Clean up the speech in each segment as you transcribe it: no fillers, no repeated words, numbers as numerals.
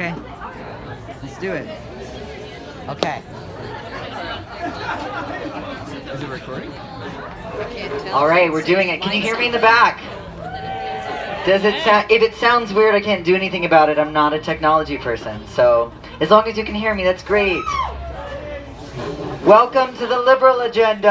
Okay. Let's do it. Okay. Is it recording? All right, we're doing it. Can you hear me in the back? Does it sound? If it sounds weird, I can't do anything about it. I'm not a technology person, so as long as you can hear me, that's great. Welcome to the Liberal Agenda.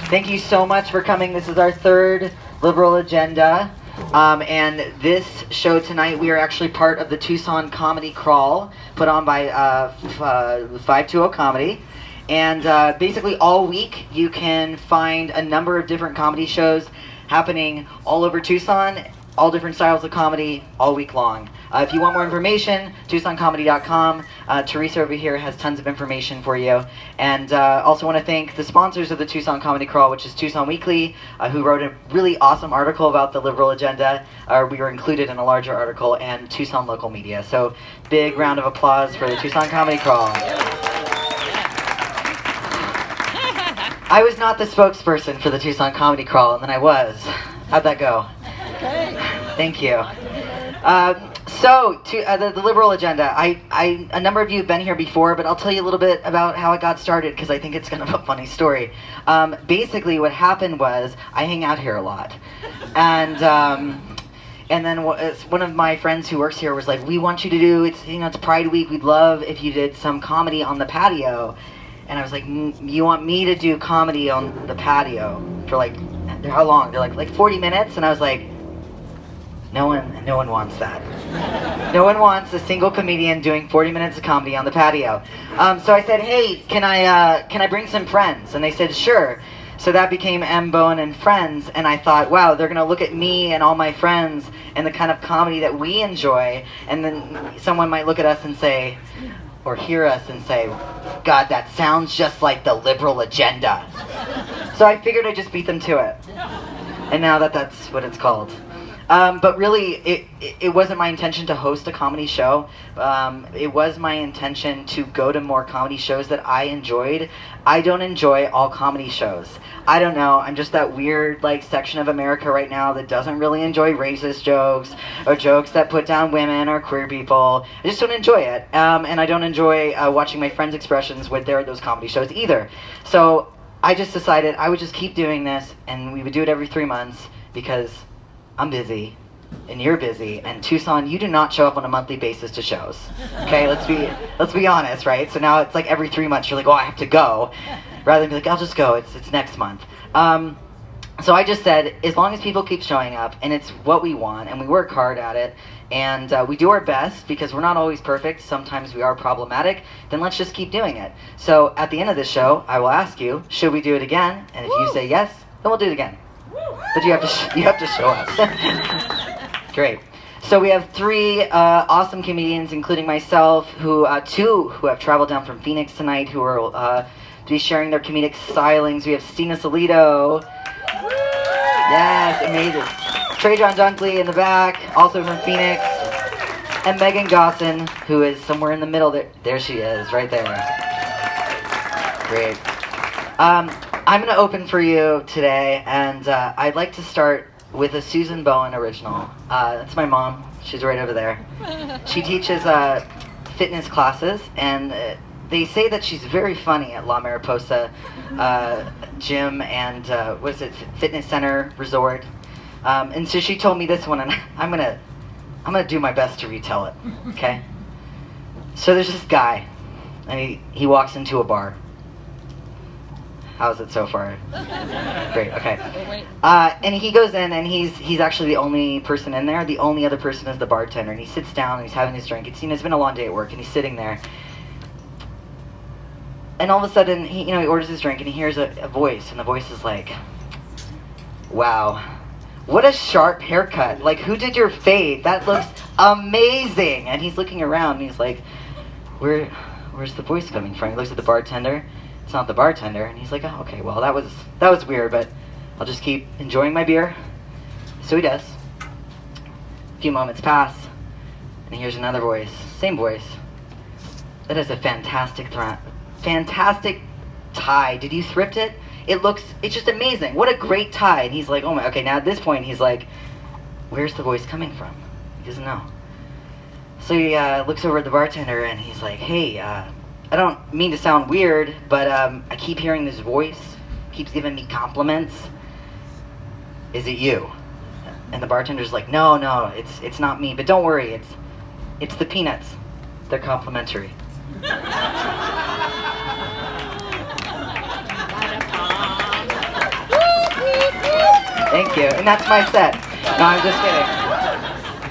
Thank you so much for coming. This is our third Liberal Agenda. And this show tonight, we are actually part of the Tucson Comedy Crawl, put on by 520 Comedy. And basically all week, you can find a number of different comedy shows happening all over Tucson, all different styles of comedy, all week long. If you want more information, TucsonComedy.com. Teresa over here has tons of information for you. And also want to thank the sponsors of the Tucson Comedy Crawl, which is Tucson Weekly, who wrote a really awesome article about the Liberal Agenda. We were included in a larger article, and Tucson Local Media. So big round of applause for the Tucson Comedy Crawl. I was not the spokesperson for the Tucson Comedy Crawl, and then I was. How'd that go? Thank you. So, the Liberal Agenda. A number of you have been here before, but I'll tell you a little bit about how it got started, because I think it's kind of a funny story. Basically, what happened was, I hang out here a lot. And then one of my friends who works here was like, we want you to do, it's Pride Week, we'd love if you did some comedy on the patio. And I was like, you want me to do comedy on the patio for like, how long? They're like 40 minutes? And I was like, no one wants that. No one wants a single comedian doing 40 minutes of comedy on the patio. So I said, hey, can I bring some friends? And they said, sure. So that became Bowen and Friends, and I thought, wow, they're gonna look at me and all my friends and the kind of comedy that we enjoy, and then someone might look at us and say, or hear us and say, God, that sounds just like the Liberal Agenda. So I figured I'd just beat them to it. And now that's what it's called. But really, it wasn't my intention to host a comedy show. It was my intention to go to more comedy shows that I enjoyed. I don't enjoy all comedy shows. I don't know, I'm just that weird section of America right now that doesn't really enjoy racist jokes or jokes that put down women or queer people. I just don't enjoy it. And I don't enjoy watching my friends' expressions when they're at those comedy shows either. So I just decided I would just keep doing this, and we would do it every 3 months, because I'm busy, and you're busy, and Tucson, you do not show up on a monthly basis to shows. Okay, let's be honest, right? So now it's like every 3 months you're like, oh, I have to go, rather than be like, I'll just go. It's next month. So I just said, as long as people keep showing up, and it's what we want, and we work hard at it, and we do our best, because we're not always perfect. Sometimes we are problematic. Then let's just keep doing it. So at the end of the show, I will ask you, should we do it again? And if you say yes, then we'll do it again. But you have to show us. Great. So we have 3 awesome comedians, including myself, who 2 who have traveled down from Phoenix tonight, who are to be sharing their comedic stylings. We have Stina Solito. Yes, amazing. Trajan Dunkley in the back, also from Phoenix. And Megan Gosson, who is somewhere in the middle there. There she is, right there. Great. I'm going to open for you today, and I'd like to start with a Susan Bowen original. That's my mom. She's right over there. She teaches fitness classes, and they say that she's very funny at La Mariposa Gym and Fitness Center Resort. And so she told me this one, and I'm gonna do my best to retell it. Okay. So there's this guy, and he walks into a bar. How's it so far? Great, okay. And he goes in, and he's actually the only person in there. The only other person is the bartender, and he sits down, and he's having his drink. It's been a long day at work, and he's sitting there. And all of a sudden, he orders his drink, and he hears a voice, and the voice is like, wow, what a sharp haircut. Who did your fade? That looks amazing. And he's looking around, and he's like, where's the voice coming from? He looks at the bartender. It's not the bartender, and he's like, oh, okay, well, that was weird, but I'll just keep enjoying my beer. So he does. A few moments pass, and he hears another voice, same voice. That is a fantastic tie. Did you thrift it? It's just amazing. What a great tie. And he's like, oh my, okay, now at this point, he's like, where's the voice coming from? He doesn't know. So he looks over at the bartender and he's like, hey, I don't mean to sound weird, but I keep hearing this voice. Keeps giving me compliments. Is it you? And the bartender's like, no, it's not me, but don't worry, it's the peanuts. They're complimentary. Thank you. And that's my set. No, I'm just kidding.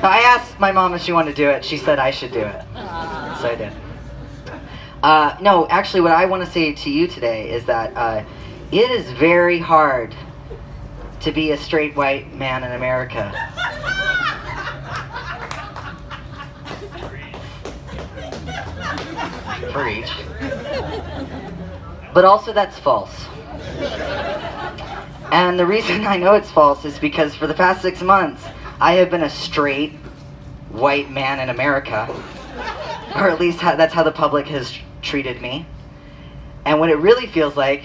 No, I asked my mom if she wanted to do it. She said I should do it. So I did. No, actually what I want to say to you today is that it is very hard to be a straight white man in America. Preach. But also that's false. And the reason I know it's false is because for the past 6 months, I have been a straight white man in America. Or at least that's how the public has treated me. And what it really feels like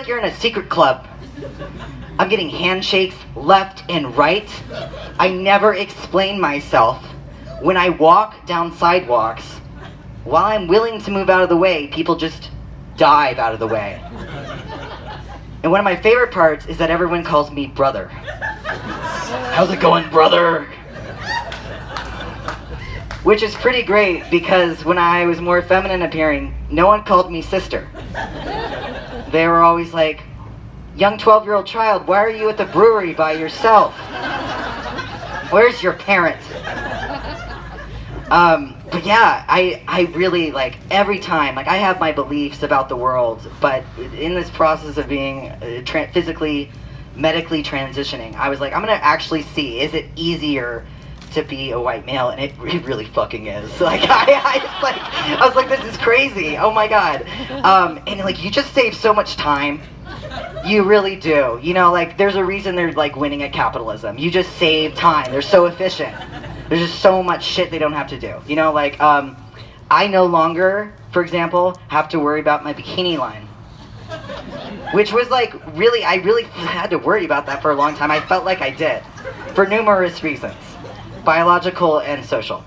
you're in a secret club. I'm getting handshakes left and right. I never explain myself. When I walk down sidewalks, while I'm willing to move out of the way, people just dive out of the way. And one of my favorite parts is that everyone calls me brother. How's it going, brother? Which is pretty great because when I was more feminine appearing, no one called me sister. They were always like, young 12-year-old child, why are you at the brewery by yourself? Where's your parent? But yeah, I really, like, every time, like, I have my beliefs about the world, but in this process of being physically, medically transitioning, I was like, I'm gonna actually see, is it easier to be a white male? And it really fucking is. Like, I was like, this is crazy, oh my god. And like, you just save so much time. You really do. You know, like, there's a reason they're, like, winning at capitalism. You just save time. They're so efficient. There's just so much shit they don't have to do. You know, like, I no longer, for example, have to worry about my bikini line. Which was, like, I really had to worry about that for a long time. I felt like I did. For numerous reasons. Biological and social.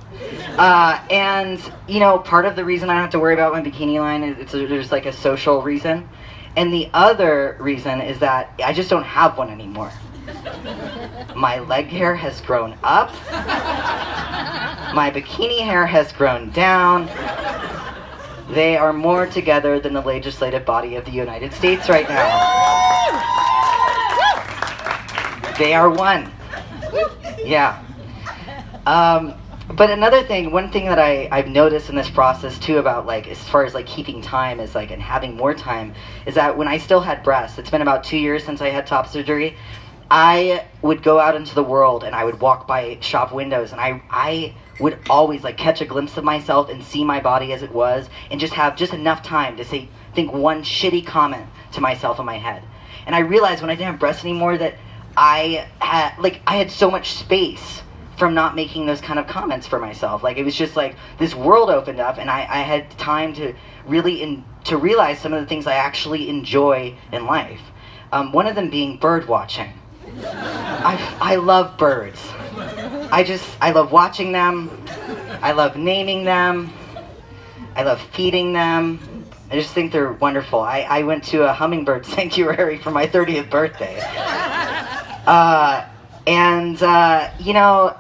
And, you know, part of the reason I don't have to worry about my bikini line is there's, like, a social reason. And the other reason is that I just don't have one anymore. My leg hair has grown up. My bikini hair has grown down. They are more together than the legislative body of the United States right now. They are one. Yeah. But another thing, one thing that I've noticed in this process too about, like, as far as, like, keeping time is, like, and having more time, is that when I still had breasts, it's been about 2 years since I had top surgery, I would go out into the world and I would walk by shop windows and I would always, like, catch a glimpse of myself and see my body as it was and just have just enough time to think one shitty comment to myself in my head. And I realized when I didn't have breasts anymore that I had so much space from not making those kind of comments for myself. Like, it was just like this world opened up and I had time to really to realize some of the things I actually enjoy in life. One of them being bird watching. I love birds. I love watching them. I love naming them. I love feeding them. I just think they're wonderful. I went to a hummingbird sanctuary for my 30th birthday. You know,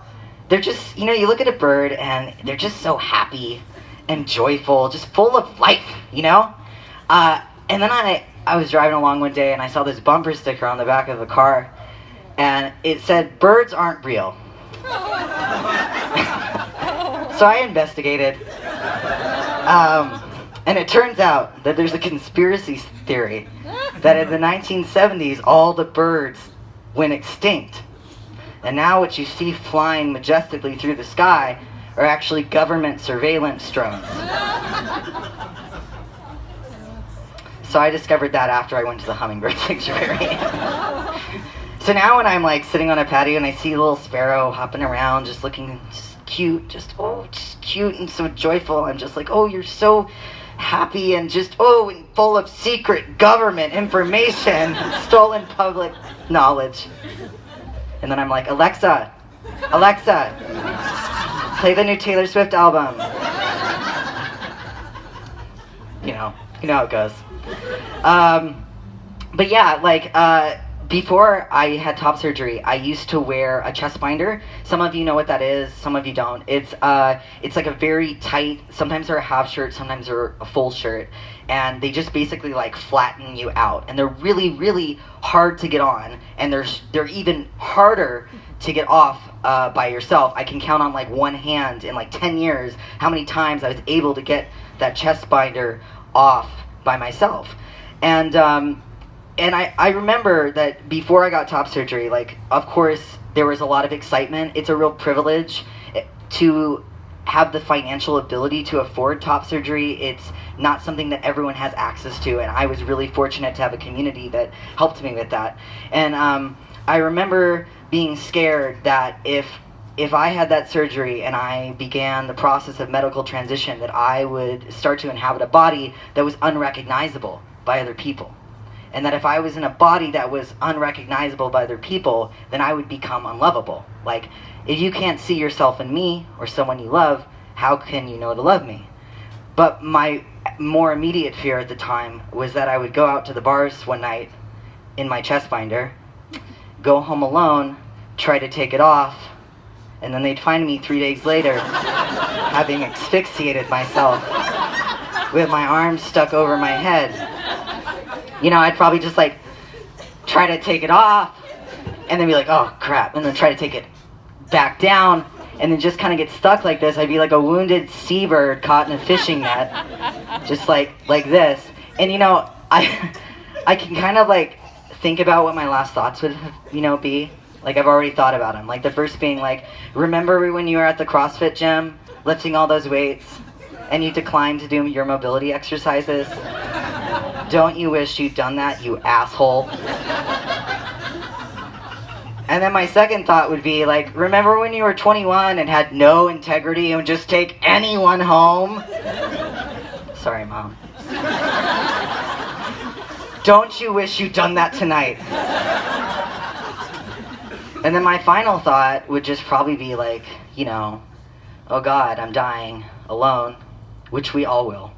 they're just, you know, you look at a bird and they're just so happy and joyful, just full of life, you know? And then I was driving along one day and I saw this bumper sticker on the back of the car and it said, "Birds aren't real." So I investigated. And it turns out that there's a conspiracy theory that in the 1970s all the birds went extinct. And now what you see flying majestically through the sky are actually government surveillance drones. So I discovered that after I went to the hummingbird sanctuary. So now when I'm, like, sitting on a patio and I see a little sparrow hopping around, just looking just cute and so joyful, I'm just like, oh, you're so happy and just, oh, and full of secret government information, stolen public knowledge. And then I'm like, Alexa, Alexa, play the new Taylor Swift album. You know how it goes. But yeah, like, before I had top surgery, I used to wear a chest binder. Some of you know what that is, some of you don't. It's like a very tight, sometimes they're a half shirt, sometimes they're a full shirt, and they just basically like flatten you out. And they're really, really hard to get on, and they're even harder to get off by yourself. I can count on like one hand in like 10 years how many times I was able to get that chest binder off by myself. And I remember that before I got top surgery, like, of course, there was a lot of excitement. It's a real privilege to have the financial ability to afford top surgery. It's not something that everyone has access to, and I was really fortunate to have a community that helped me with that. And I remember being scared that if I had that surgery and I began the process of medical transition, that I would start to inhabit a body that was unrecognizable by other people. And that if I was in a body that was unrecognizable by other people, then I would become unlovable. Like, if you can't see yourself in me or someone you love, how can you know to love me? But my more immediate fear at the time was that I would go out to the bars one night in my chest binder, go home alone, try to take it off, and then they'd find me 3 days later having asphyxiated myself with my arms stuck over my head. You know, I'd probably just like try to take it off and then be like, oh crap, and then try to take it back down and then just kind of get stuck like this. I'd be like a wounded seabird caught in a fishing net, just like this. And you know, I can kind of like think about what my last thoughts would, be. Like, I've already thought about them. Like, the first being like, remember when you were at the CrossFit gym lifting all those weights and you declined to do your mobility exercises? Don't you wish you'd done that, you asshole? And then my second thought would be like, remember when you were 21 and had no integrity and would just take anyone home? Sorry, Mom. Don't you wish you'd done that tonight? And then my final thought would just probably be like, oh God, I'm dying alone, which we all will.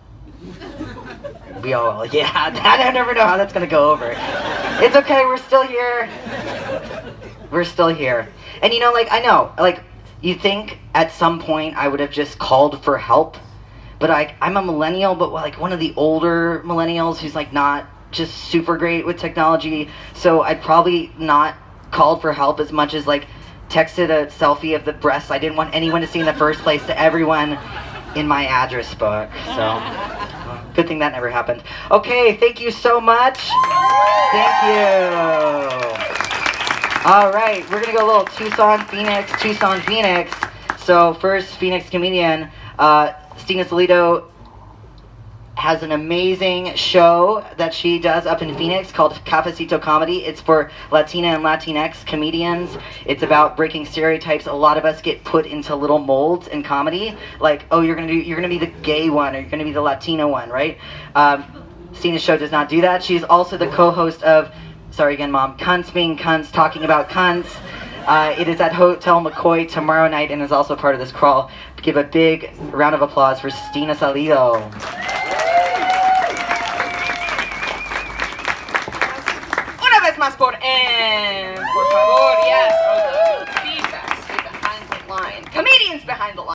We all will. Yeah, I never know how that's gonna go over. It's okay, we're still here. We're still here. And I know, you think at some point I would have just called for help, but I'm a millennial, but like one of the older millennials who's like not just super great with technology, so I'd probably not called for help as much as like texted a selfie of the breasts I didn't want anyone to see in the first place to everyone in my address book. So good thing that never happened. Okay, thank you so much. Thank you. All right, we're gonna go a little Tucson, Phoenix. So first, Phoenix comedian Stina Solito has an amazing show that she does up in Phoenix called Cafecito Comedy. It's for Latina and Latinx comedians. It's about breaking stereotypes. A lot of us get put into little molds in comedy, like, oh, you're gonna be the gay one, or you're gonna be the Latino one, right? Stina's show does not do that. She's also the co-host of, sorry again, Mom, Cunts Being Cunts, talking about cunts. It is at Hotel McCoy tomorrow night and is also part of this crawl. Give a big round of applause for Stina Solito. Más por favor, yes. Oh, the feedback behind the line. Comedians behind the line.